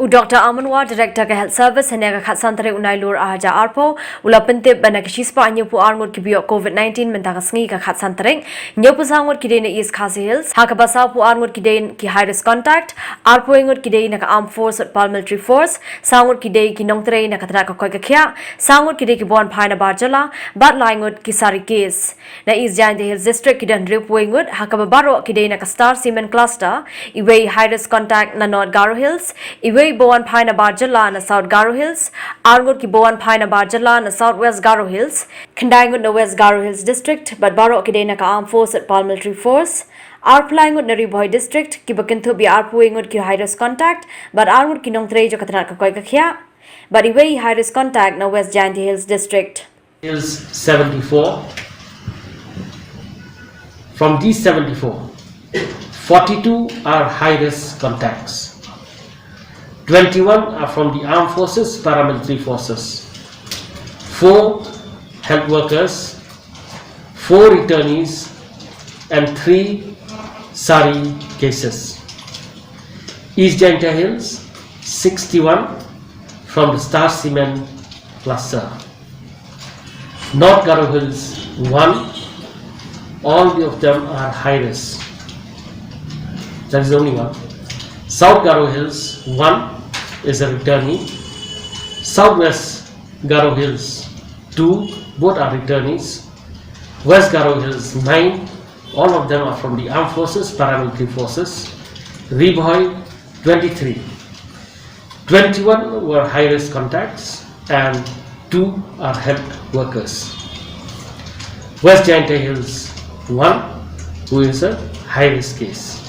Dr. Amanwa, Director of Health Service, and Nagatsantare Unailur Aja Arpo, Ulapente Banakishispa, and Yopu Armut Kibio COVID-19, Mentakasni, Katsantare, Nyopusangwood Kidane East Khasi Hills, Hakabasapu Armut Kidane Ki high risk contact, Arpoingut Kidane Naka Armed Force at Paramilitary Force, Sangwood Kide Kinongtre Nakatraka Koikakia, Sangwood Kide Kibon Pina Barjala, Batlangut Kisari case. Na East Giant Hills District Kidan Ripwingwood, Hakababaro Kide Nakastar Cement Cluster, Iway high risk contact na North Garo Hills, Iway Boan Pina Barjala na South Garo Hills, Arngut ki Boan Pina Barjala na Southwest Garo Hills, Kandangut na West Garo Hills District, but Baro Kidena ka Armed Force at Paramilitary Force, Arplangut na Riboy District, Kibakinto bi Arpuingut ki high risk contact, but Arngut ki Nong Trejo Katanak Kakya, but Iway high risk contact na West Giant Hills District. Hills 74. From these 74, 42 are high risk contacts. 21 are from the armed forces, paramilitary forces, 4 health workers, 4 returnees, and 3 SARI cases. East Gianta Hills, 61 from the Star Cement cluster. North Garo Hills, 1, all of them are high risk. That is the only one. South Garo Hills, 1 is a returnee. Southwest Garo Hills, 2, both are returnees. West Garo Hills, 9, all of them are from the armed forces, paramilitary forces. Riboy, 23. 21 were high risk contacts and 2 are health workers. West Gianta Hills, 1, who is a high risk case.